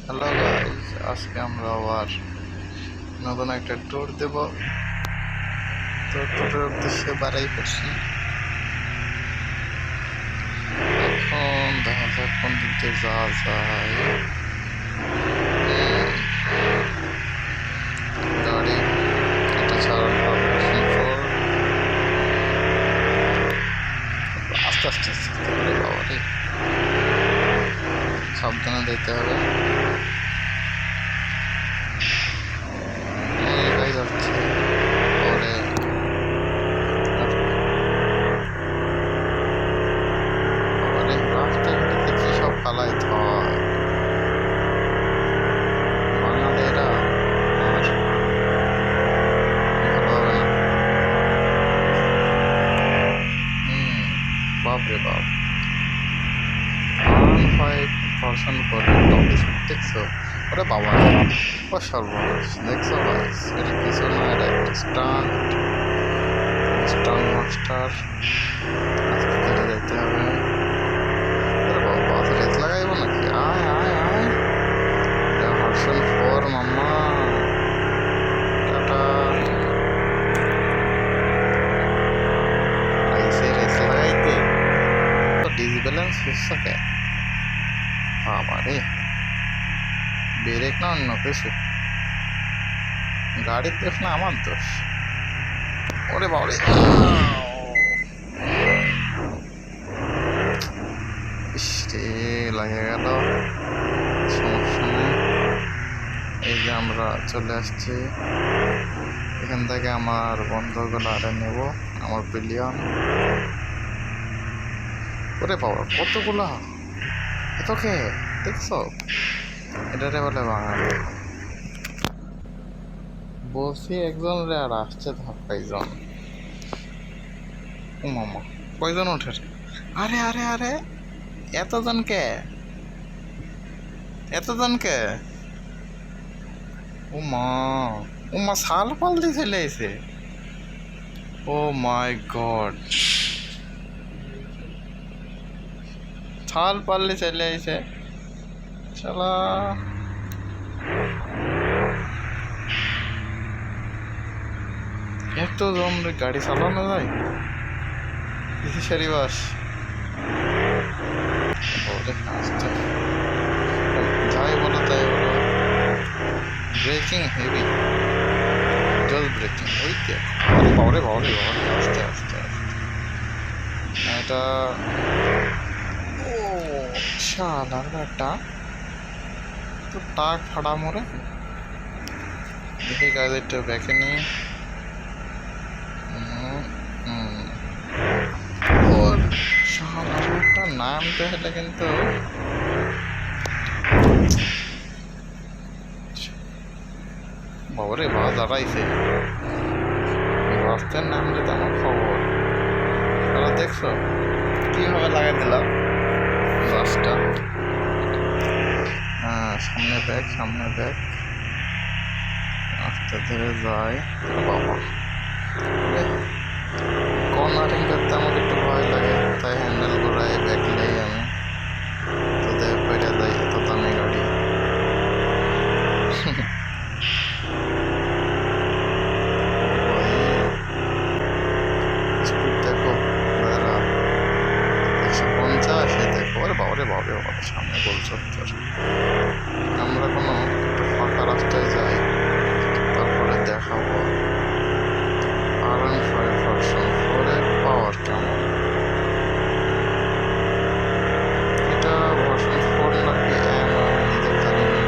Hello guys, আজকে আমরা আবার নতুন একটা ট্যুর দেব। তো ট্যুরের উদ্দেশ্যে বাড়াই করছি। এখন দেখা যাক কোন দিক দিয়ে যাওয়া যায়। গাড়ি এটা ছাড়ার পারমিশন ফর আস্তে আস্তে আস্তে করে বাবারে, সাবধানে যেতে হবে। এটাই যাচ্ছে পরে বাবারে, রাস্তাঘাটে কি সব ফালাই হয় বাঙালিরা, আর ভালো হবে না। বাপরে বাপ, 5% করে টপিস দেখছো? ওরে বাবা, ও সর্বনাশ, দেখছো গাইস? এটা কিছু না, এটা একটা স্টান্ট মাস্টার। আস্তে ধীরে যেতে হবে। ওরে বাবা, বাস রেস লাগাইব নাকি? আয় আয় আয়, এটা ভার্সন 4 মাম্মা। টাটা। আইসে রেস লাগাইতে তো ডিসব্যালেন্স হচ্ছে কে? বাবা রে, ব্রেক না অন্য কিছু, গাড়ির দোষ না আমার দোষ। ওরে বাবারে, ইসরে লাগে গেল। সমস্যা নেই, এই যে আমরা চলে আসছি। এখান থেকে আমার বন্ধুগুলো আরে নেব, আমার বিলিয়ন। ওরে বাবা, কতগুলা, এতকে দেখছো? এটারে বলে বাঙালি। বলছি একজন রে, আর আসছে কয়জন। ও মামা, কয়জন ওঠে? আরে আরে আরে, এতজনকে, এতজনকে, ও মা, ও মা, শাল পাল দিয়ে চলে এসে। ও মাই গড, শাল পাললে চলে এসে। শালা, এত জমরে গাড়ি চালানো যায়? কিসে সারি বাস, আসতে যাই বলো তাই বলো, ব্রেকিং হেভি, জল ব্রেকিং। ওই দেখ, বাবারে বাবারে বাবারে, আস্তে আস্তে আস্তে। এটা ও শালার একটা তো টাক ফাড়া মরে। দেখি গাড়িটা ব্যাকে নিয়ে। ওর শালার একটা নামতে হলে কিন্তু বাবারে বাবা দাঁড়াইছে। রাস্তার নাম যে আমার খবর। তাহলে দেখছো কিভাবে লাগাই দিলাম রাস্তা। হ্যাঁ, সামনে ব্যাগ, সামনে ব্যাগ, আস্তে ধীরে যায়। বাবা, কর্নারিং করতে আমাকে একটু ভয় লাগে, তাই হ্যান্ডেল ঘোরায় ব্যাগ নেই আমি। তোদের পেটে যাই, এত দামি গাড়ি। স্পিড দেখো দাদা, 150। দেখো, আরে বাবারে বাবারে বাবা, সামনে গোল চত্বর। আমরা কোনো একটু ফাঁকা রাস্তায় যাই, তারপরে দেখাবো R15 ভার্সন 4 এর পাওয়ার কেমন। এটা ভার্সন 4 নাকি এম আমি নিজেও জানি না।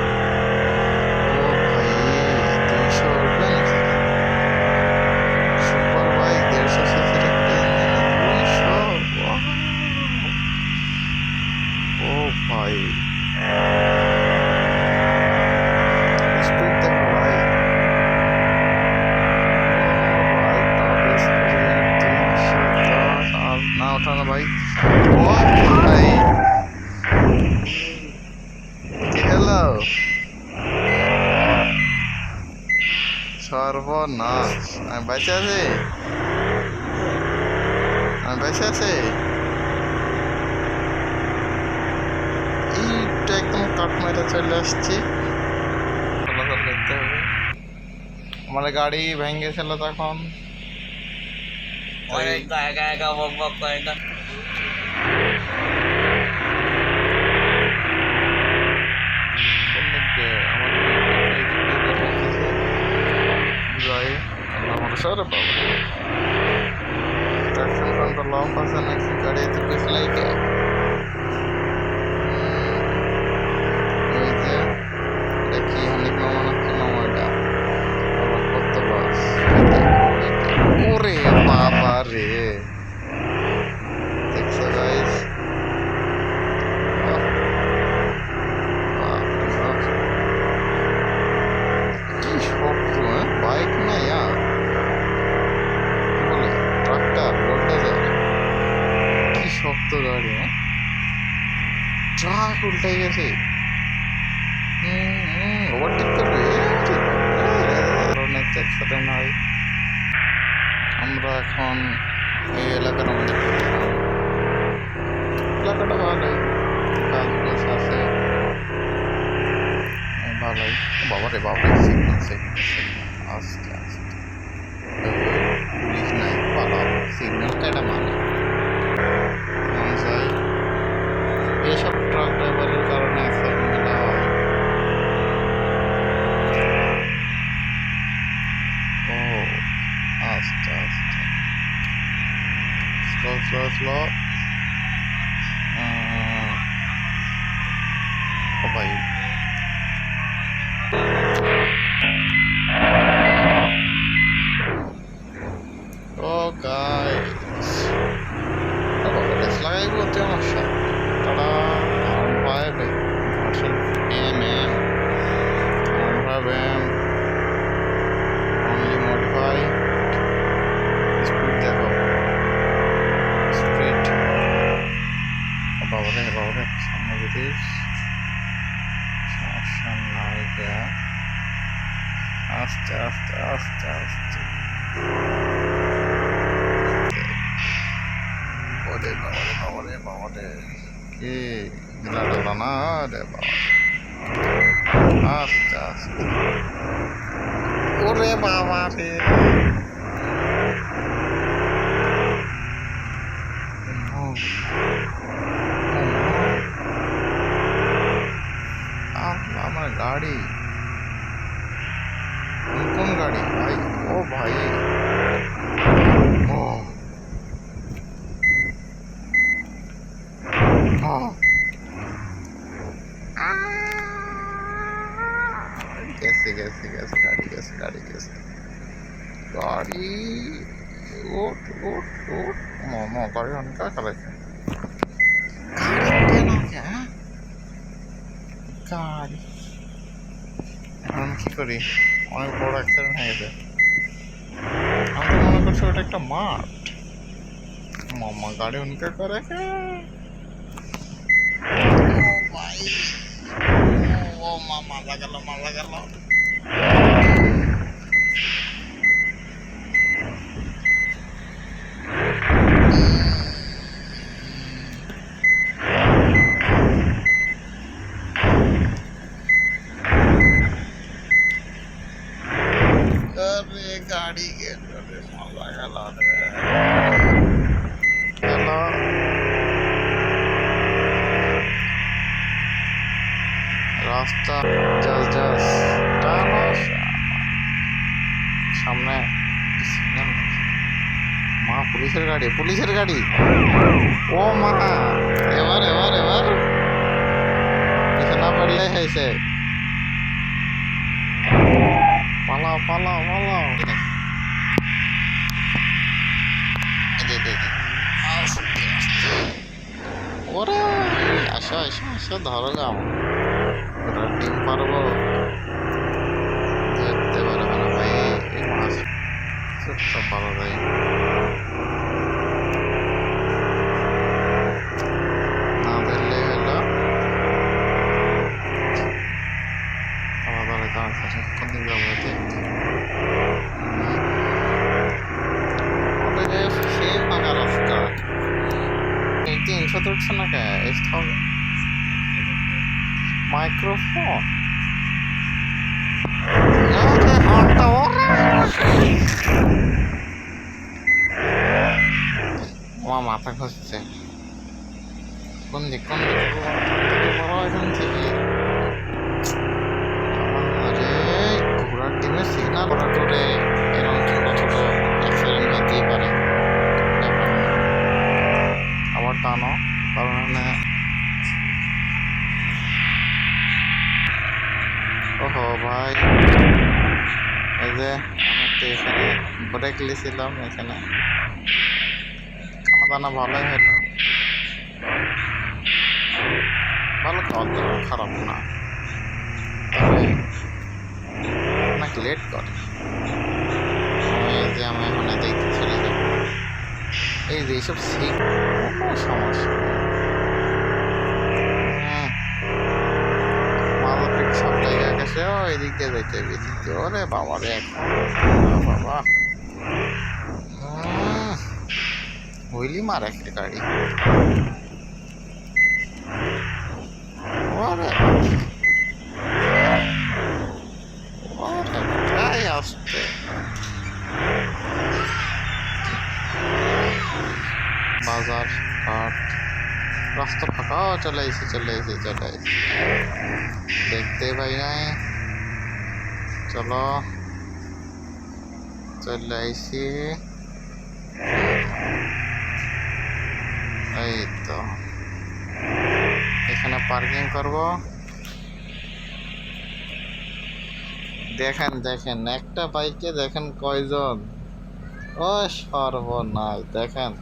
ও ভাই, 200 উঠবে নাকি? সুপার বাইক 150 সিসির একটা ইঞ্জিনে 200, ও ভাই, স্পিড দেখো ভাই। ভাই টপ স্পিড 310, আর না ওঠানো ভাই। ও ভাই, কি হলো? সর্বনাশ, আমি বেঁচে আছি, আমি বেঁচে আছি। এইটা একদম কাঠ মেরে চলে আসছি। চলাচল করতে হবে। আমার গাড়ি ভেঙেছিল তখন। অনেক একা একা বক বক করে না। সরে বাবা ট্রাকশন কন্ট্রোল অফ আছে নাকি গাড়ি তো পিছলাইতে ওই যে এটা কি হানিফ মামা নাকি মামা এটা আবার কত বাস ওরে বাবা রে দেখছো গাইস কি শক্ত বাইক না ইয়ার কি শক্ত গাড়ি ট্রাক উল্টাই গেছে ওভারটেক করবে একসাথে নয় আমরা এখন এই এলাকার মধ্যে এলাকাটা ভালোই কাজ বাজ আছে ভালোই বাবারে বাবারে সিগন্যাল আস্তে আস্তে পুলিশ নাই পালাও সিগন্যাল কেটা মানে যাই এইসব ট্রাক ড্রাইভারের কারণে অ্যাক্সিডেন্টগুলো হয় ও আস্তে আস্তে স্লো স্লো স্লো ও ভাই ও গাইস রেস লাগাইব তুই আমার সাথে তারা R5 version MM R5 M only modify speed দেখো স্পিড বাবারে বাবারে সামনে ব্রিটিশ সমস্যা নাই গা আস্তে আস্তে আস্তে আস্তে ওরে বাবারে বাবারে বাবারে কি দিলাটা না রে বাবা আস্তে আস্তে ওরে বাবা রে আমার গাড়ি কোন গাড়ি ভাই ও ভাই ও গেছে গেছে গেছে গাড়ি গেছে গাড়ি গেছে গাড়ি ওট ওট ওট মামা গাড়ি অনেক কালাইছে গাড়ি এখন কি করি অনেক বড় অ্যাক্সিডেন্ট হয়ে গেছে আমি তো মনে করছি ওটা একটা মাঠ মামা গাড়ি অনেক করে ও মা মারা গেল মারা গেল गाड़ी के रास्ता जस जस सामने माँ पुलिसের गाड़ी ओ मा এবার এবার এবার পিছনা পড়লে হয়েছে পালাও পালাও পালাও ওরা আসো আসো আসো ধরো গাম ওরা ডিম পারবো ধরতে পারবে না ভাই এই মাছ সব পাওয়া যায় না ধরলে হলো আলাদা আলাদা কোন দিন যাবো সেই ফাঁকা রাস্তা এই 300 উঠছে না কে মাইক্রোফোন আমার মাথা ঘুরছে কোন দিক এখান থেকে আরে ঘোড়ার ডিমের সিগনাল করা করে এরকম ছোট ছোট অ্যাক্সিডেন্ট হতেই পারে আবার টানো কারণ ওহো ভাই এই যে আমি তো এখানে ব্রেক লিয়েছিলাম এখানে খানা দানা ভালোই হলো ভালো খাওয়ার দাওয়া খারাপ না তবে অনেক লেট করে এই যে আমি এখন দেখতে চলে যাবো এই যে এইসব শিখ সমস্যা মানবিক সব জায়গা গেছে ও এদিক দিয়ে যাইতে এদিক দিয়ে ওরে বাবা রে বাবা হইলি মার একটা গাড়ি ওরে ওরে তাই আসতে বাজার হাট রাস্তা ফাঁকা চলে এসেছি দেখতে পাই নাই চলো চলে আইসি এই তো এখানে পার্কিং করব দেখেন একটা বাইকে দেখেন কয়জন ও সর্বনাশ দেখেন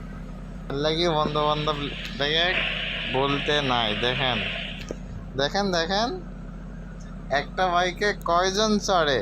লাগি বন্ধু বান্ধব দেখে বলতে নাই দেখেন একটা বাইকে কয়জন চড়ে